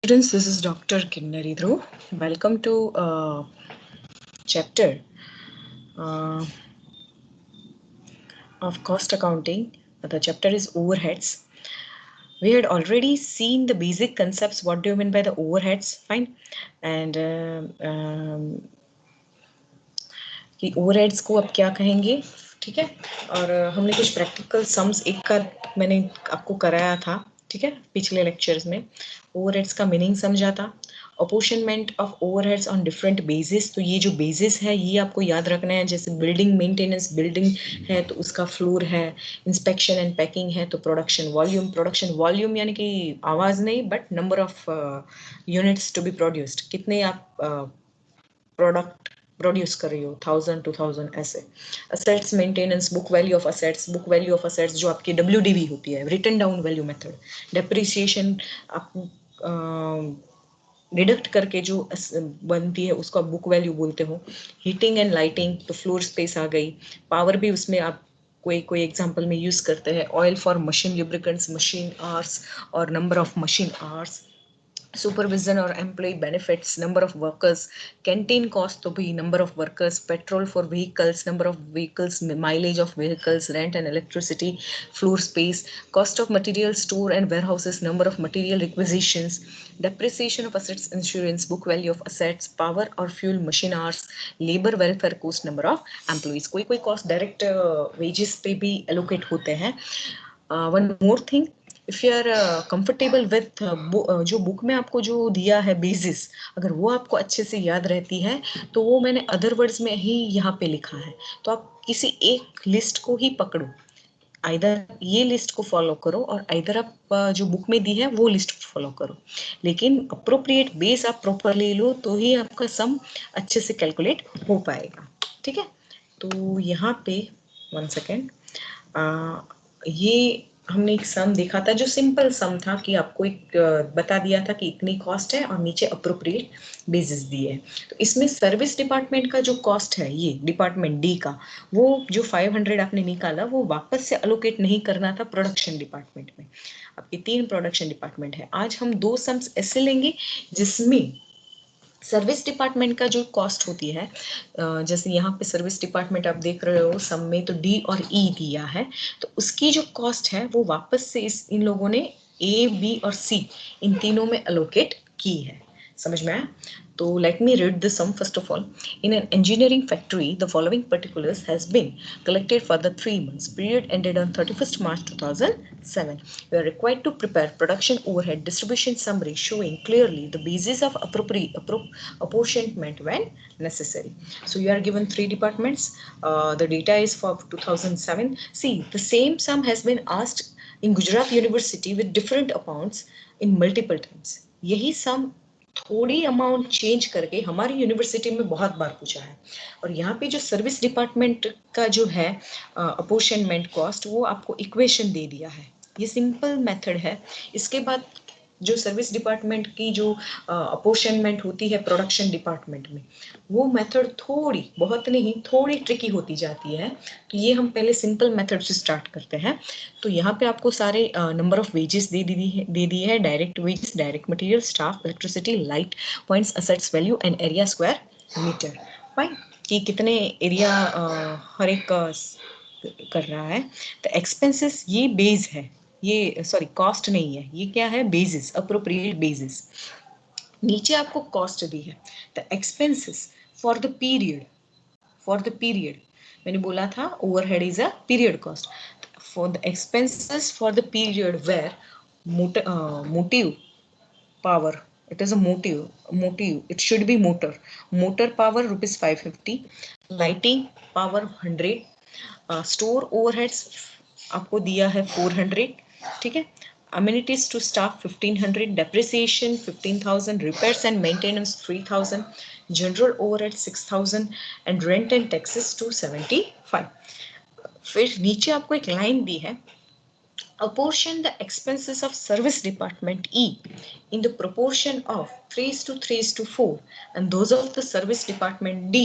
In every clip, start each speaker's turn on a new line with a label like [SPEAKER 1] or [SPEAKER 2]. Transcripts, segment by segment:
[SPEAKER 1] Students, this is Dr. Kinnari Dhruv. Welcome to chapter uh, of cost accounting. The chapter is overheads. We had already seen the basic concepts. What do you mean by the overheads? Fine. And कि overheads को अब क्या कहेंगे, ठीक है। और हमने कुछ प्रैक्टिकल सम्स एक का मैंने आपको कराया था, ठीक है, पिछले लेक्चर्स में। ओवरहेड्स का मीनिंग समझा था, apportionment of overheads on different basis. तो ये जो बेसिस है ये आपको याद रखना है। जैसे बिल्डिंग मेंटेनेंस, बिल्डिंग है तो उसका फ्लोर है, इंस्पेक्शन एंड पैकिंग है तो प्रोडक्शन वॉल्यूम। प्रोडक्शन वॉल्यूम यानी कि आवाज नहीं, but number of units to be produced, कितने आप प्रोडक्ट प्रोड्यूस कर रही हो, 1000 2000 ऐसे। Assets maintenance, book value of assets, book value of assets जो आपकी WDV होती है, written down value method. Depreciation आप डिडक्ट करके जो बनती है उसको आप बुक वैल्यू बोलते हो। हीटिंग एंड लाइटिंग तो फ्लोर स्पेस आ गई। पावर भी उसमें आप कोई कोई एग्जांपल में यूज करते हैं। Oil for machine lubricants, machine hours और number of machine hours. Supervision और employee benefits, number of workers. Canteen cost तो भी number of workers. Petrol for vehicles, number of vehicles, mileage of vehicles, rent and electricity, floor space. Cost of material store and warehouses, number of material requisitions. Depreciation of assets, insurance, book value of assets, power और fuel, machine hours, labour welfare cost, number of employees. कोई कोई cost direct wages पे भी allocate होते हैं। One more thing, if you are comfortable with जो book में आपको जो दिया है बेसिस, अगर वो आपको अच्छे से याद रहती है तो वो मैंने अदर वर्ड्स में ही यहाँ पे लिखा है। तो आप किसी एक लिस्ट को ही पकड़ो, आइदर ये लिस्ट को फॉलो करो और आइदर आप जो बुक में दी है वो लिस्ट फॉलो करो, लेकिन अप्रोप्रिएट बेस आप प्रॉपरली लो तो ही आपका सम अच्छे से कैलकुलेट हो पाएगा, ठीक है। तो यहाँ पे 1 सेकेंड, ये हमने एक सम देखा था जो सिंपल सम था कि आपको एक बता दिया था कि इतनी कॉस्ट है और नीचे अप्रोप्रिएट बेसिस दिए है। तो इसमें सर्विस डिपार्टमेंट का जो कॉस्ट है, ये डिपार्टमेंट डी का, वो जो 500 आपने निकाला वो वापस से अलोकेट नहीं करना था प्रोडक्शन डिपार्टमेंट में। आपके 3 प्रोडक्शन डिपार्टमेंट है। आज हम 2 सम्स ऐसे लेंगे जिसमें सर्विस डिपार्टमेंट का जो कॉस्ट होती है, जैसे यहाँ पे सर्विस डिपार्टमेंट आप देख रहे हो सम में, तो डी और ई दिया है, तो उसकी जो कॉस्ट है वो वापस से इन लोगों ने ए बी और सी इन तीनों में अलोकेट की है। समझ में आया? तो let me read the sum first of all. In an engineering factory, the following particulars has been collected for the 3 months period ended on 31st March 2007. We are required to prepare production overhead distribution summary showing clearly the basis of apportionment when necessary. So you are given 3 departments. The data is for 2007. See, the same sum has been asked in Gujarat University with different amounts in multiple times. यही sum थोड़ी amount change करके हमारी university में बहुत बार पूछा है। और यहाँ पे जो सर्विस डिपार्टमेंट का जो है अपोर्शनमेंट कॉस्ट, वो आपको इक्वेशन दे दिया है। ये सिंपल मेथड है। इसके बाद जो सर्विस डिपार्टमेंट की जो अपोर्शनमेंट होती है प्रोडक्शन डिपार्टमेंट में, वो मेथड थोड़ी, बहुत नहीं, थोड़ी ट्रिकी होती जाती है। तो ये हम पहले सिंपल मेथड से स्टार्ट करते हैं। तो यहाँ पे आपको सारे नंबर ऑफ वेजेस दे दी है, direct wages, direct material, staff, electricity, light, points, assets value and area square metre. Fine, कि कितने एरिया हर एक कर रहा है। तो एक्सपेंसेस ये बेस है, ये सॉरी कॉस्ट नहीं है, ये क्या है, बेसिस, अप्रोप्रिएट बेसिस। नीचे आपको कॉस्ट दी है, the expenses for the period, for the period मैंने बोला था overhead is a period cost. For the expenses for the period where motive power, it is a motive, it should be motor power rupees 550, lighting power 100, store overheads आपको दिया है 400, ठीक है। amenities to staff 1500, depreciation 15000, repairs and maintenance 3000, general overhead 6000 and rent and taxes 275। फिर नीचे आपको एक line दी है, apportion the expenses of service department E in the proportion of 3:3:4 and those of the service department D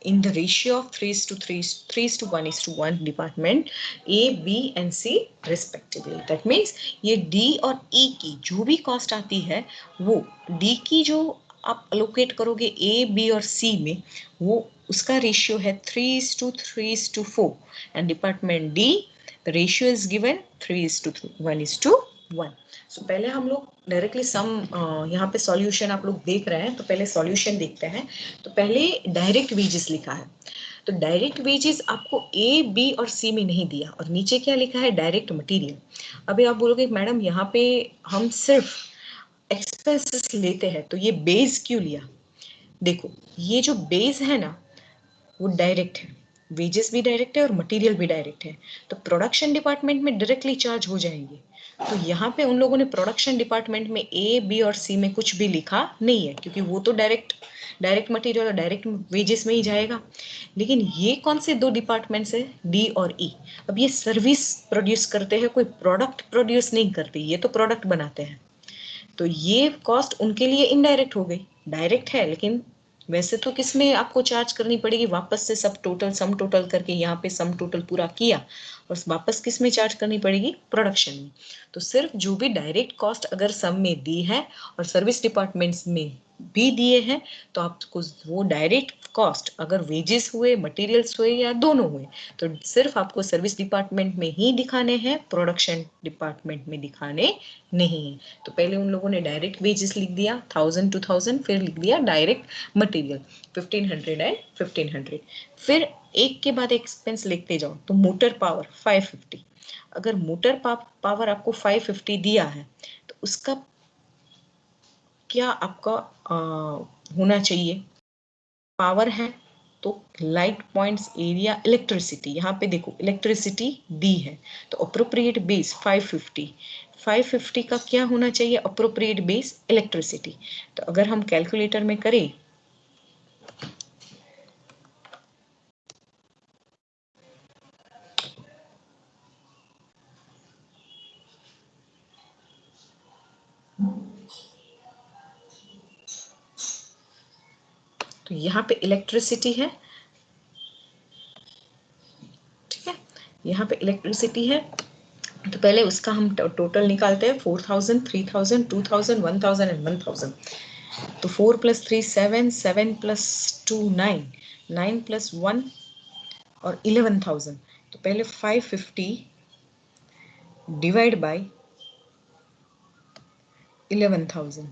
[SPEAKER 1] in the ratio of 3:1 department A, B and C respectively. That means ये D और E की जो भी cost आती है वो D की जो आप allocate करोगे A, B और C में वो उसका ratio है 3:4 and department D the ratio is given 3:1. So पहले हम लोग डायरेक्टली सम यहाँ पे सॉल्यूशन आप लोग देख रहे हैं तो पहले सॉल्यूशन देखते हैं। तो पहले डायरेक्ट वेजेस लिखा है तो डायरेक्ट वेजेस आपको ए बी और सी में नहीं दिया और नीचे क्या लिखा है डायरेक्ट मटेरियल। अभी आप बोलोगे मैडम यहाँ पे हम सिर्फ एक्सपेंसेस लेते हैं तो ये बेस क्यों लिया। देखो ये जो बेस है ना वो डायरेक्ट है वेजेस भी डायरेक्ट है और मटेरियल भी डायरेक्ट है तो प्रोडक्शन डिपार्टमेंट में डायरेक्टली चार्ज हो जाएंगे। तो यहाँ पे उन लोगों ने प्रोडक्शन डिपार्टमेंट में ए बी और सी में कुछ भी लिखा नहीं है क्योंकि वो तो डायरेक्ट मटेरियल और डायरेक्ट वेजेस में ही जाएगा। लेकिन ये कौन से दो डिपार्टमेंट्स है डी और ई। अब ये सर्विस प्रोड्यूस करते हैं कोई प्रोडक्ट प्रोड्यूस नहीं करते ये तो प्रोडक्ट बनाते हैं तो ये कॉस्ट उनके लिए इनडायरेक्ट हो गई। डायरेक्ट है लेकिन वैसे तो किसमें आपको चार्ज करनी पड़ेगी वापस से सब टोटल सम टोटल करके यहाँ पे सम टोटल पूरा किया और वापस किसमें चार्ज करनी पड़ेगी प्रोडक्शन में। तो सिर्फ जो भी डायरेक्ट कॉस्ट अगर सम में दी है और सर्विस डिपार्टमेंट्स में भी दिए हैं तो आपको वो डायरेक्ट कॉस्ट अगर वेजेस हुए मटेरियल्स हुए या दोनों हुए तो सिर्फ आपको सर्विस डिपार्टमेंट में ही दिखाने हैं प्रोडक्शन डिपार्टमेंट में दिखाने नहीं है। तो पहले उन लोगों ने डायरेक्ट वेजेस लिख दिया 1000 2000 फिर लिख दिया डायरेक्ट मटेरियल 1500 एंड 1500 फिर एक के बाद एक्सपेंस लिखते जाओ। तो मोटर पावर 550 अगर मोटर पावर आपको 550 दिया है तो उसका क्या आपका होना चाहिए पावर है तो लाइट पॉइंट्स एरिया इलेक्ट्रिसिटी यहाँ पे देखो इलेक्ट्रिसिटी दी है तो अप्रोप्रिएट बेस 550 का क्या होना चाहिए अप्रोप्रिएट बेस इलेक्ट्रिसिटी। तो अगर हम कैलकुलेटर में करें तो यहाँ पे इलेक्ट्रिसिटी है ठीक है यहाँ पे इलेक्ट्रिसिटी है तो पहले उसका हम टोटल निकालते हैं 4000 3000 2000 1000 एंड 1000। तो 4 + 3 7 7 + 2 9 9 + 1 और 11000। तो पहले 550 डिवाइड बाय 11000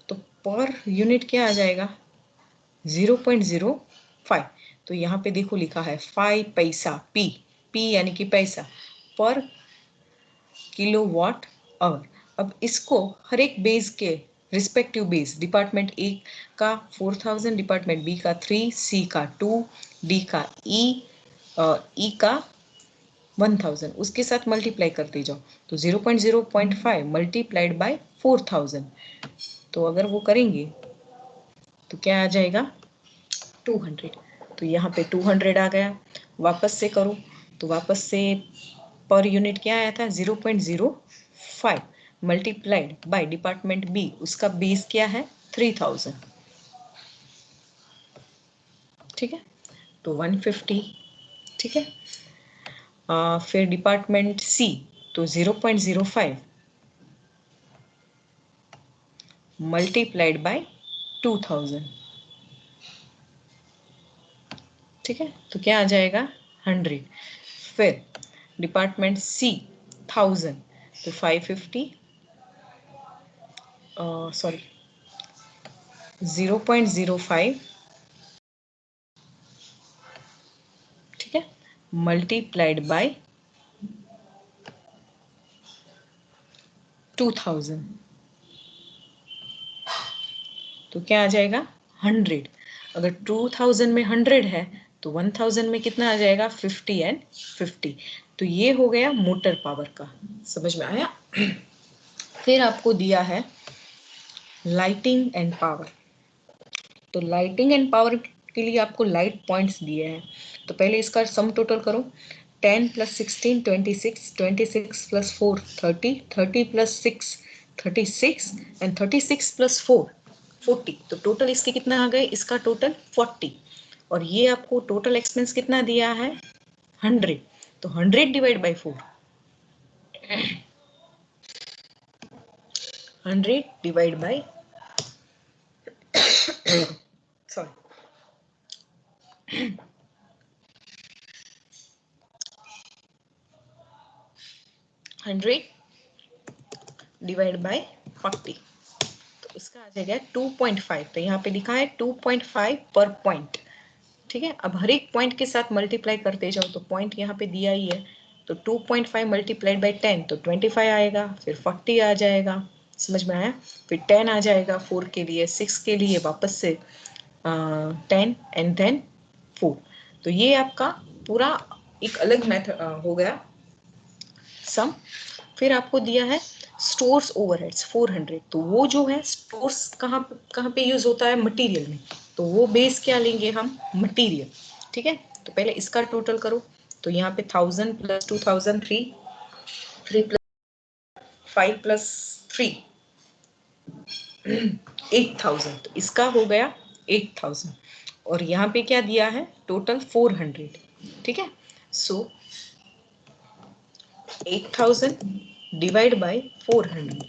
[SPEAKER 1] तो पर यूनिट क्या आ जाएगा 0.05। तो यहाँ पे देखो लिखा है 5 पैसा पी यानी कि पैसा पर किलोवाट आवर। अब इसको हर एक बेस के रिस्पेक्टिव बेस डिपार्टमेंट ए का 4000 डिपार्टमेंट बी का 3 सी का 2 डी का ई का 1000 उसके साथ मल्टीप्लाई करते जाओ। तो 0.05 मल्टीप्लाइड बाय 4000 तो अगर वो करेंगे तो क्या आ जाएगा 200। तो यहाँ पे 200 आ गया। वापस से करो तो वापस से पर यूनिट क्या आया था 0.05 मल्टीप्लाइड बाय डिपार्टमेंट बी उसका बेस क्या है 3000 ठीक है तो 150 ठीक है। फिर डिपार्टमेंट सी तो 0.05 मल्टीप्लाइड बाय 2000 ठीक है तो क्या आ जाएगा 100। फिर डिपार्टमेंट सी 1000 तो 550 सॉरी 0.05 ठीक है मल्टीप्लाइड बाय 2000 तो क्या आ जाएगा 100। अगर 2000 में 100 है तो 1000 में कितना आ जाएगा 50 एंड 50। तो ये हो गया मोटर पावर का समझ में आया। फिर आपको दिया है लाइटिंग एंड पावर। तो लाइटिंग एंड पावर के लिए आपको लाइट पॉइंट्स दिए हैं तो पहले इसका सम टोटल करो 10 + 16 26 26 + 4 30 30 + 6 36 एंड 36 + 4 40, तो टोटल इसके कितना आ गए, इसका टोटल 40, और ये आपको टोटल एक्सपेंस कितना दिया है 100, तो 100 divide by 4, 100 divide by sorry 100 divide by 40, तो इसका आ जाएगा 2.5, तो यहाँ पे लिखा है 2.5 पर पॉइंट, ठीक है। अब हर एक पॉइंट के साथ मल्टीप्लाई करते जाओ, तो पॉइंट यहाँ पे दिया ही है, तो 2.5 मल्टीप्लाइड बाई 10 तो 25 आएगा, फिर 40 आ जाएगा, समझ में आया, फिर 10 आ जाएगा 4 के लिए, 6 के लिए वापस से 10 एंड देन 4, तो ये आपका पूरा एक अलग मेथड हो गया सम। फिर आपको दिया है स्टोर्स ओवरहेड्स 400, तो वो जो है स्टोर्स कहाँ पे यूज होता है, मटेरियल में, तो वो बेस क्या लेंगे हम, मटेरियल, ठीक है। तो पहले इसका टोटल करो, तो यहाँ पे 1000 प्लस 2000 3 प्लस 5 प्लस 3 8000, तो इसका हो गया 8000, और यहाँ पे क्या दिया है टोटल 400, ठीक है। सो 8000 डिवाइड बाय 400,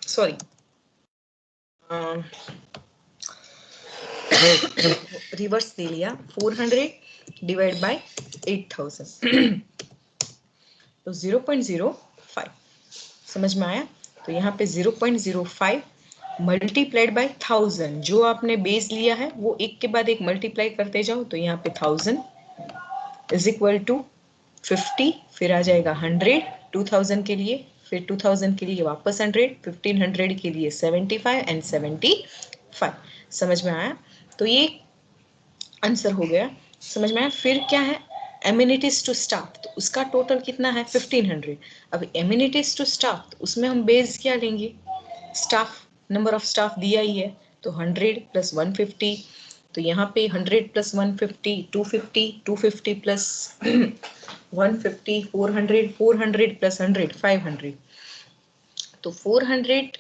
[SPEAKER 1] सॉरी रिवर्स दे लिया, 400 डिवाइड बाय 8000 तो 0.05, समझ में आया। तो यहाँ पे 0.05 मल्टीप्लाइड बाय 1000, जो आपने बेस लिया है वो एक के बाद एक मल्टीप्लाई करते जाओ, तो यहाँ पे 1000 इज इक्वल टू 50, फिर आ जाएगा 100 2000 के लिए, फिर 2000 के लिए वापस 100, 1500 के लिए 75 एंड 75, समझ में आया। तो ये आंसर हो गया, समझ में आया। फिर क्या है एमिनिटीज टू स्टाफ, तो उसका टोटल कितना है 1500, अब एमिनिटीज टू स्टाफ तो उसमें हम बेस क्या लेंगे, स्टाफ, नंबर ऑफ स्टाफ दिया ही है, तो 100 प्लस 150, तो यहाँ पे 100 प्लस 150 250, 250 प्लस 150 400, 400 प्लस 100 500, तो 400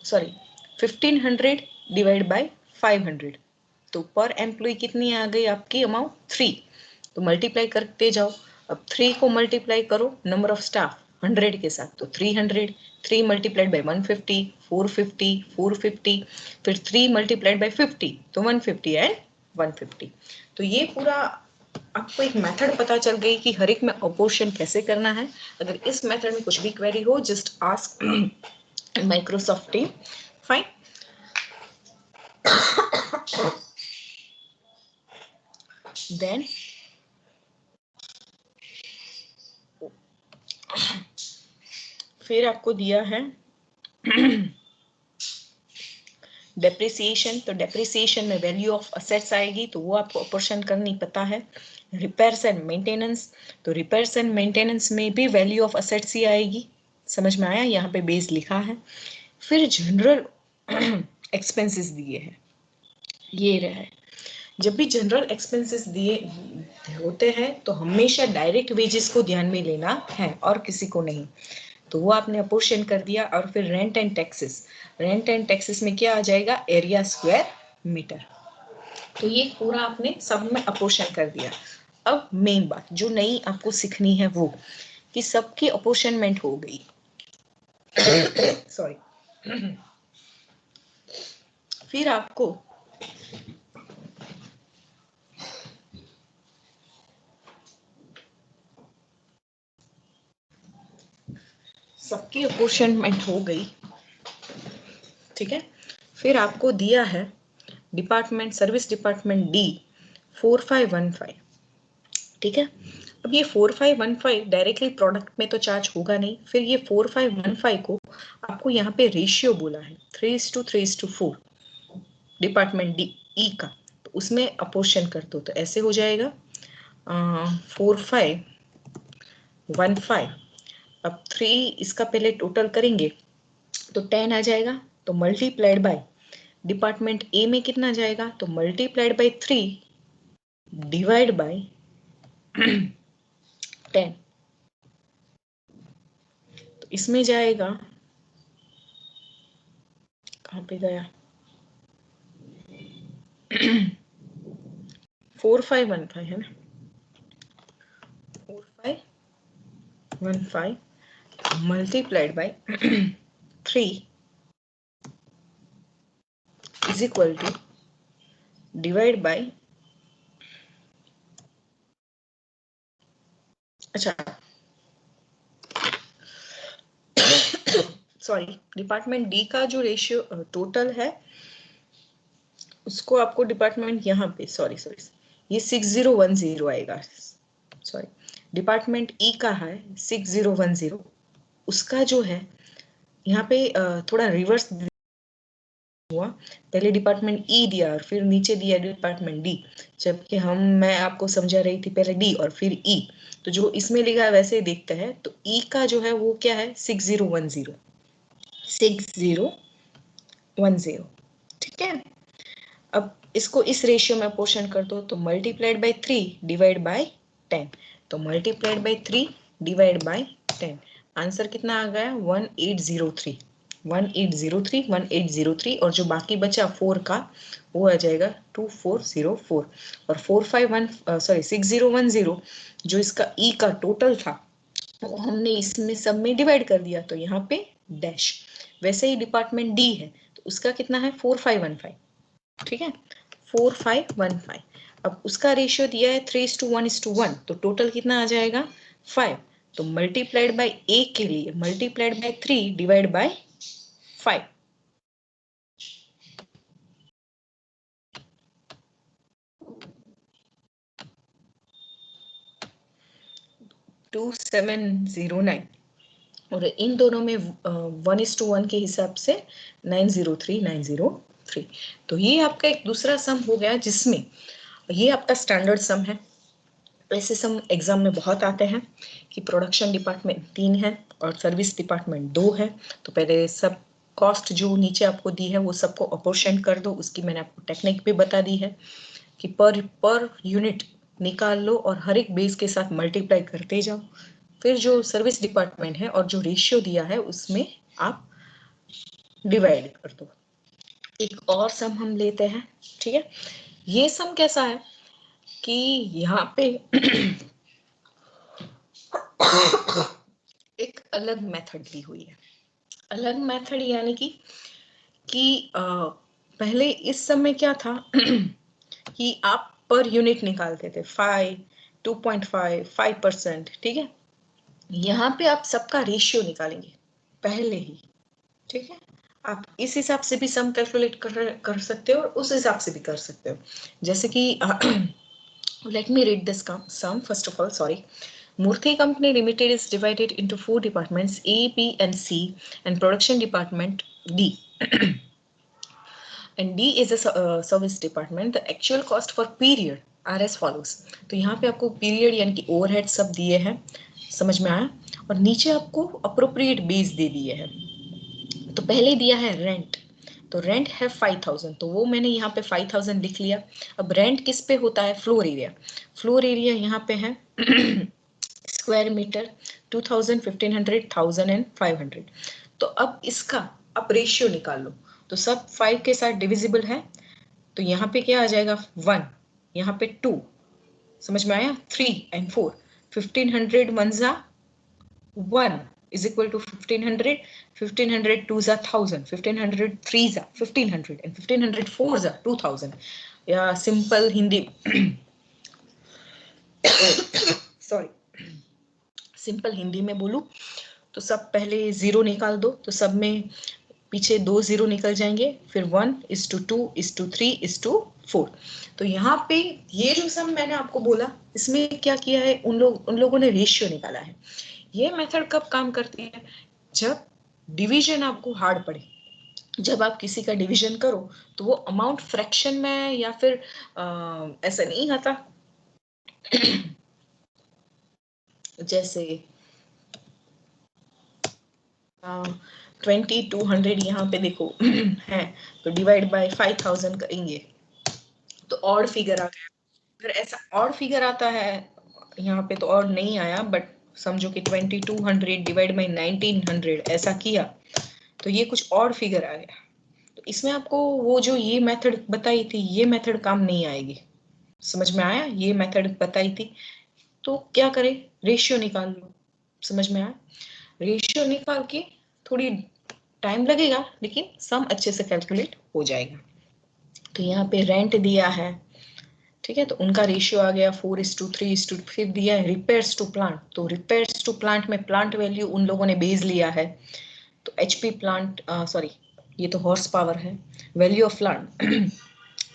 [SPEAKER 1] सॉरी 1500 डिवाइड बाय 500, तो पर एम्प्लॉय कितनी आ गई आपकी अमाउंट 3, तो मल्टीप्लाई करते जाओ, अब 3 को मल्टीप्लाई करो नंबर ऑफ स्टाफ 100 के साथ, तो 300, 3 मल्टीप्लाइड बाय 150 450 450, फिर 3 मल्टीप्लाइड बाय 50 तो 150 एंड 150, तो ये पूरा आपको एक मेथड पता चल गई कि हर एक में अपोर्शन कैसे करना है। अगर इस मेथड में कुछ भी क्वेरी हो just ask Microsoft team, fine. Then फिर आपको दिया है डेप्रिसिएशन, तो डेप्रिसिएशन में वैल्यू ऑफ असेट्स आएगी, तो वो आपको अपोर्शन करनी पता है। रिपेयर्स एंड मेंटेनेंस, तो रिपेयर्स एंड मेंटेनेंस में भी वैल्यू ऑफ असेट्स ही आएगी, समझ में आया, यहाँ पे बेस लिखा है। फिर जनरल एक्सपेंसेस दिए हैं, ये रहा है, जब भी जनरल एक्सपेंसेस दिए होते हैं तो हमेशा डायरेक्ट वेजेस को ध्यान में लेना है और किसी को नहीं, तो वो आपने अपोर्शन कर दिया। और फिर rent and taxes, rent and taxes में क्या आ जाएगा, एरिया स्क्वायर मीटर, तो ये पूरा आपने सब में अपोर्शन कर दिया। अब मेन बात जो नई आपको सीखनी है वो कि सबकी अपोर्शनमेंट हो गई सॉरी फिर आपको सबकी अपोर्शनमेंट हो गई, ठीक है। फिर आपको दिया है डिपार्टमेंट सर्विस डिपार्टमेंट डी 4515, ठीक है। अब ये 4515 डायरेक्टली प्रोडक्ट में तो चार्ज होगा नहीं, फिर ये 4515 को आपको यहाँ पे रेशियो बोला है 3:3:4 डिपार्टमेंट डी ई का, तो उसमें अपोर्शन कर दो, तो ऐसे हो जाएगा 4515, अब 3 इसका पहले टोटल करेंगे तो 10 आ जाएगा, तो मल्टीप्लाइड बाय डिपार्टमेंट ए में कितना जाएगा, तो मल्टीप्लाइड बाय 3 डिवाइड बाय 10, तो इसमें जाएगा कहाँ पे गया? 4515 है ना, 4515 multiplied by 3 is equal to divide by, अच्छा सॉरी, डिपार्टमेंट डी का जो रेशियो टोटल है उसको आपको डिपार्टमेंट यहाँ पे सॉरी ये 6010 आएगा, सॉरी डिपार्टमेंट ई का है 6010, उसका जो है यहाँ पे थोड़ा रिवर्स हुआ, पहले डिपार्टमेंट ई दिया और फिर नीचे दिया डिपार्टमेंट डी, जबकि मैं आपको समझा रही थी पहले डी और फिर ई, तो जो इसमें लिखा है वैसे ही देखते हैं, तो ई का जो है वो क्या है 6010, ठीक है। अब इसको इस रेशियो में पोर्शन कर दो, तो मल्टीप्लाइड बाय 3 डिवाइड बाय 10, तो multiplied by 3 divide bye 10, answer कितना आ गया 1803 और जो बाकी बचा 4 का वो आ जाएगा 2404 और 6010 जो इसका ई का टोटल था वो हमने इसमें सब में डिवाइड कर दिया, तो यहाँ पे डैश। वैसे ही डिपार्टमेंट डी है तो उसका कितना है 4515, ठीक है 4515। अब उसका रेशियो दिया है 3:1:1, तो टोटल कितना आ जाएगा 5, तो मल्टीप्लाइड बाय ए के लिए multiplied by 3 divide by 5, to 709 और इन दोनों में 1:1 के हिसाब से 903। तो ये आपका एक दूसरा सम हो गया जिसमें ये आपका स्टैंडर्ड सम है। ऐसे सम एग्जाम में बहुत आते हैं कि प्रोडक्शन डिपार्टमेंट 3 है और सर्विस डिपार्टमेंट 2 है, तो पहले सब कॉस्ट जो नीचे आपको दी है वो सबको अपोर्शन कर दो, उसकी मैंने आपको टेक्निक भी बता दी है कि पर यूनिट निकाल लो और हर एक बेस के साथ मल्टीप्लाई करते जाओ, फिर जो सर्विस डिपार्टमेंट है और जो रेशियो दिया है उसमें आप डिवाइड कर दो। एक और सम हम लेते हैं, ठीक है। ये सम कैसा है कि यहाँ पे एक अलग मेथड ली हुई है, अलग मेथड यानी कि पहले इस समय क्या था कि आप पर यूनिट निकालते थे 2.5%, ठीक है। यहाँ पे आप सबका रेशियो निकालेंगे पहले ही, ठीक है। आप इस हिसाब से भी सम कैलकुलेट कर सकते हो और उस हिसाब से भी कर सकते हो, जैसे कि let me read this sum first of all, sorry. Murthy Company Limited is divided into 4 departments A, B and C and production department D. And D is a service department. The actual cost for period are as follows. तो यहाँ पे आपको period यानी कि overhead सब दिए हैं, समझ में आया, और नीचे आपको अप्रोप्रिएट बेस दे दिए हैं। तो पहले दिया है रेंट, तो रेंट है 5000, तो वो मैंने यहाँ पे 5000 लिख लिया। अब रेंट किस पे होता है, फ्लोर एरिया, फ्लोर एरिया यहाँ पे है स्क्वायर मीटर 2000, 1500, 1000 एंड 500। तो अब इसका आप रेशियो निकाल लो, तो सब 5 के साथ डिविजिबल है, तो यहाँ पे क्या आ जाएगा 1, यहाँ पे 2, समझ में आया, 3 एंड 4, 1500 1 जा 1 is equal to 1500, 1500 2 जा 1000, 1500 3 जा 1500 and 1500 4 जा 2000। या simple Hindi sorry simple Hindi में बोलूं तो सब पहले 0 निकाल दो, तो सब में पीछे 2 0 निकल जाएंगे, फिर 1:2:3:4। तो यहाँ पे ये जो सम मैंने आपको बोला इसमें क्या किया है, उन लोगों ने रेशियो निकाला है। ये मेथड कब काम करती है, जब डिवीजन आपको हार्ड पड़े, जब आप किसी का डिवीजन करो तो वो अमाउंट फ्रैक्शन में या फिर ऐसा नहीं आता जैसे 2200 यहाँ पे देखो है, तो डिवाइड बाय 5000 करेंगे तो ऑड फिगर आ गया। अगर ऐसा ऑड फिगर आता है यहाँ पे तो ऑड नहीं आया, बट समझो कि 2200 डिवाइड बाय 1900 ऐसा किया तो ये कुछ ऑड फिगर आ गया, तो इसमें आपको वो जो ये मेथड बताई थी, ये मेथड काम नहीं आएगी। समझ में आया? ये मेथड बताई थी, तो क्या करें, रेशियो निकाल लो। समझ में आया? रेशियो निकाल के थोड़ी टाइम लगेगा, लेकिन सम अच्छे से कैलकुलेट हो जाएगा। तो यहाँ पे रेंट दिया है, ठीक है, तो उनका रेशियो आ गया 4:3, फिर दिया है रिपेयर्स टू प्लांट। तो रिपेयर्स टू प्लांट में प्लांट वैल्यू उन लोगों ने बेस लिया है, तो एचपी प्लांट, सॉरी ये तो हॉर्स पावर है, वैल्यू ऑफ प्लांट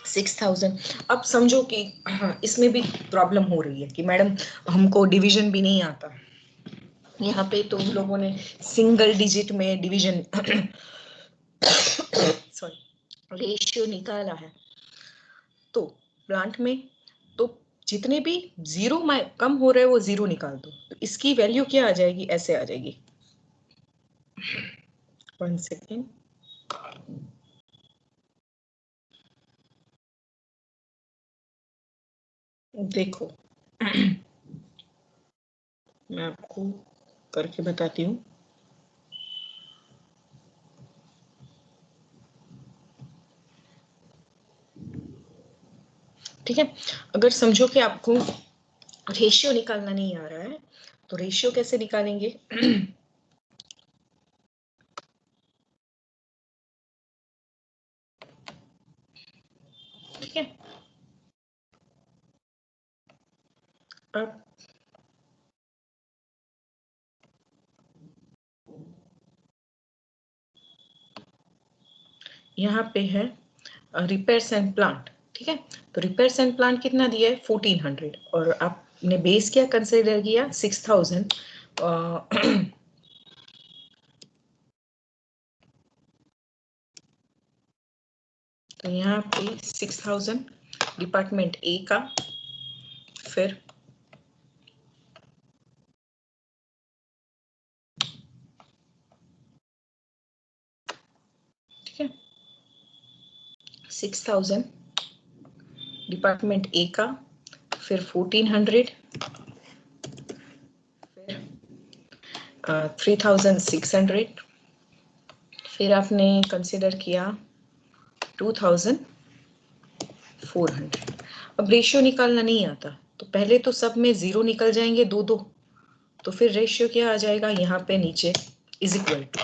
[SPEAKER 1] 6000। अब समझो कि हाँ, इसमें भी प्रॉब्लम हो रही है कि मैडम हमको डिवीजन भी नहीं आता। यहाँ पे तो उन लोगों ने सिंगल डिजिट में डिवीजन सॉरी रेशियो निकाला है। तो प्लांट में तो जितने भी जीरो कम हो रहे हैं वो जीरो निकाल दो, तो इसकी वैल्यू क्या आ जाएगी, ऐसे आ जाएगी। 1 सेकेंड, देखो मैं आपको करके बताती हूँ। ठीक है, अगर समझो कि आपको रेशियो निकालना नहीं आ रहा है, तो रेशियो कैसे निकालेंगे? ठीक है, अब यहाँ पे है रिपेयर्स एंड प्लांट। ठीक है, तो रिपेयर्स एंड प्लांट कितना दिया है, 1400, और आपने बेस क्या कंसिडर किया, 6000। तो यहाँ पे 6000 डिपार्टमेंट ए का, फिर ठीक है 6000 डिपार्टमेंट ए का, फिर 1400, फिर 3600, फिर आपने कंसिडर किया 2400। अब रेशियो निकालना नहीं आता, तो पहले तो सब में जीरो निकल जाएंगे, दो दो, तो फिर रेशियो क्या आ जाएगा यहाँ पे नीचे, इज इक्वल टू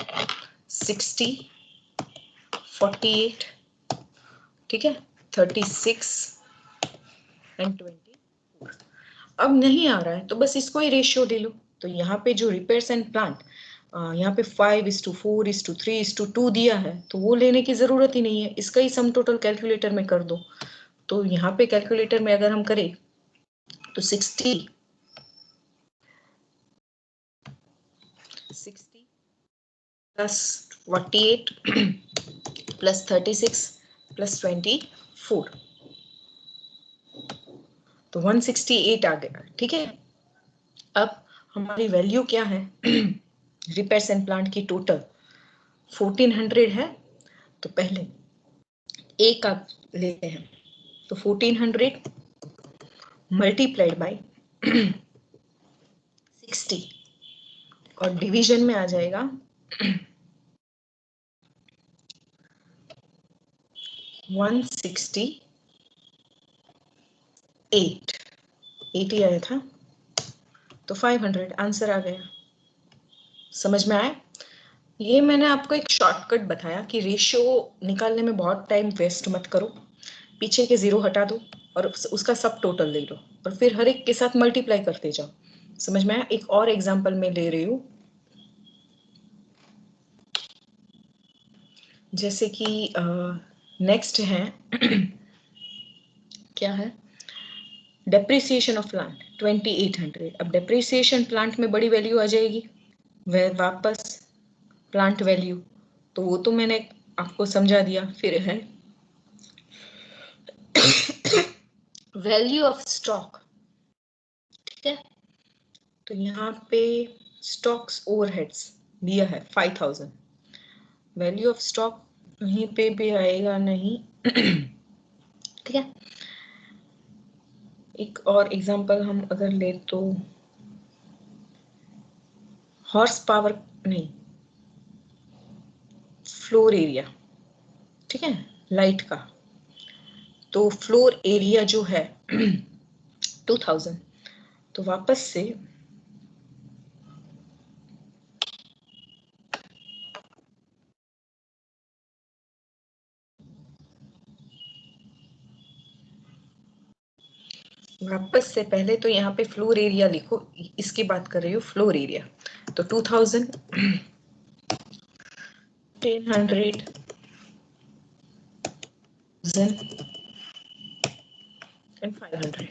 [SPEAKER 1] 60, 48, ठीक है 36 एंड 24। अब नहीं आ रहा है तो बस इसको ही रेशियो ले लो। तो यहाँ पे जो रिपेयर्स एंड प्लांट, यहाँ पे 5:4:3:2 दिया है, तो वो लेने की जरूरत ही नहीं है, इसका ही सम टोटल कैलकुलेटर में कर दो। तो यहाँ पे कैलकुलेटर में अगर हम करें तो 60 प्लस 48 प्लस 36 प्लस 24, तो 168 आ गया। ठीक है, अब हमारी वैल्यू क्या है, रिपेयर्स एंड प्लांट की टोटल 1400 है, तो पहले ए का लेते हैं, तो 1400 मल्टीप्लाइड बाय 60, और डिवीजन में आ जाएगा 168, 80 आया था, तो 500 आंसर आ गया। समझ में आया? ये मैंने आपको एक शॉर्टकट बताया कि रेशियो निकालने में बहुत टाइम वेस्ट मत करो, पीछे के जीरो हटा दो और उसका सब टोटल ले लो, और फिर हर एक के साथ मल्टीप्लाई करते जाओ। समझ में आया? एक और एग्जांपल मैं ले रही हूँ, जैसे कि नेक्स्ट है क्या है, डेप्रिसिएशन ऑफ प्लांट 2800। अब डेप्रिसिएशन प्लांट में बड़ी वैल्यू आ जाएगी, वह वापस प्लांट वैल्यू, तो वो तो मैंने आपको समझा दिया। फिर है वैल्यू ऑफ स्टॉक। ठीक है, तो यहाँ पे स्टॉक्स ओवरहेड्स दिया है 5000, वैल्यू ऑफ स्टॉक यहीं पे भी आएगा नहीं। ठीक है, एक और एग्जांपल हम अगर ले तो हॉर्स पावर नहीं, फ्लोर एरिया, ठीक है, लाइट का। तो फ्लोर एरिया जो है 2000, तो वापस से पहले तो यहाँ पे फ्लोर एरिया लिखो, इसकी बात कर रही हूँ फ्लोर एरिया। तो 2000, 1000 एंड 500।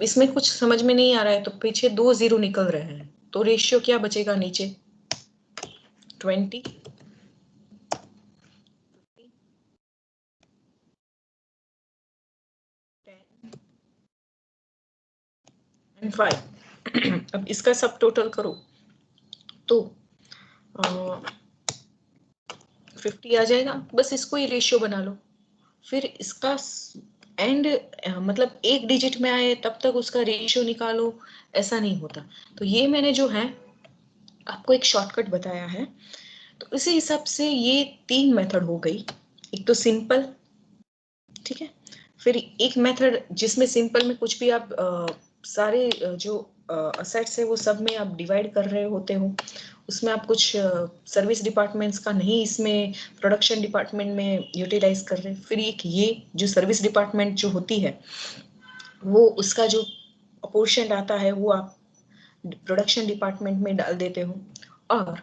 [SPEAKER 1] इसमें कुछ समझ में नहीं आ रहा है तो पीछे 2 जीरो निकल रहे हैं, तो रेशियो क्या बचेगा नीचे? 20, 10 एंड 5। अब इसका सब टोटल करो तो 50 आ जाएगा। बस इसको ही रेशियो बना लो। फिर इसका एंड मतलब एक डिजिट में आए तब तक उसका रेशियो निकालो, ऐसा नहीं होता। तो ये मैंने जो है आपको एक शॉर्टकट बताया है। तो इसी हिसाब से ये 3 मेथड हो गई। एक तो सिंपल, ठीक है। फिर एक मेथड जिसमें सिंपल में कुछ भी आप सारे जो असेट्स है वो सब में आप डिवाइड कर रहे होते हो, उसमें आप कुछ सर्विस डिपार्टमेंट्स का नहीं इसमें प्रोडक्शन डिपार्टमेंट में यूटिलाइज कर रहे हैं। फिर एक ये जो सर्विस डिपार्टमेंट जो होती है वो उसका जो पोर्शन आता है वो आप प्रोडक्शन डिपार्टमेंट में डाल देते हो। और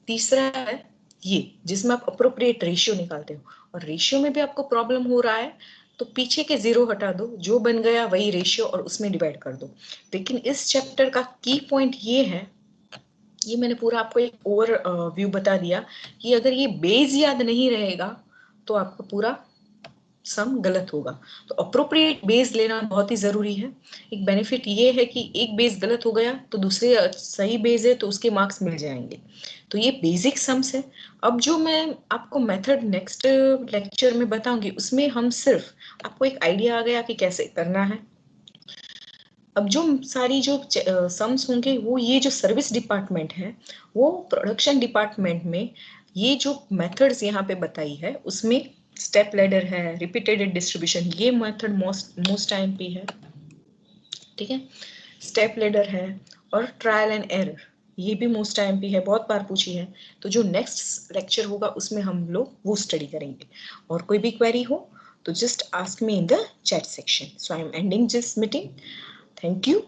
[SPEAKER 1] तीसरा है ये जिसमें आप अप्रोप्रिएट रेशियो निकालते हो, और रेशियो में भी आपको प्रॉब्लम हो रहा है तो पीछे के जीरो हटा दो, जो बन गया वही रेशियो और उसमें डिवाइड कर दो। लेकिन इस चैप्टर का की पॉइंट ये है, ये मैंने पूरा आपको एक ओवर व्यू बता दिया कि अगर ये बेस याद नहीं रहेगा तो आपका पूरा सम गलत होगा। तो अप्रोप्रिएट बेस लेना बहुत ही जरूरी है। एक बेनिफिट ये है कि एक बेस गलत हो गया तो दूसरे सही बेस है तो उसके मार्क्स मिल जाएंगे। तो ये बेसिक सम्स है। अब जो मैं आपको मेथड नेक्स्ट लेक्चर में बताऊंगी उसमें हम सिर्फ आपको एक आइडिया आ गया कि कैसे करना है। अब जो सारी जो सम्स होंगे वो ये जो सर्विस डिपार्टमेंट है वो प्रोडक्शन डिपार्टमेंट में ये जो मेथड्स यहाँ पे बताई है उसमें स्टेप लैडर है, रिपीटेड डिस्ट्रीब्यूशन, ये मेथड मोस्ट टाइम पे है, ठीक है। स्टेप लैडर है और ट्रायल एंड एरर, ये भी मोस्ट टाइम पे है, बहुत बार पूछी है। तो जो नेक्स्ट लेक्चर होगा उसमें हम लोग वो स्टडी करेंगे। और कोई भी क्वेरी हो तो just ask me in the chat section. So I am ending this meeting. Thank you.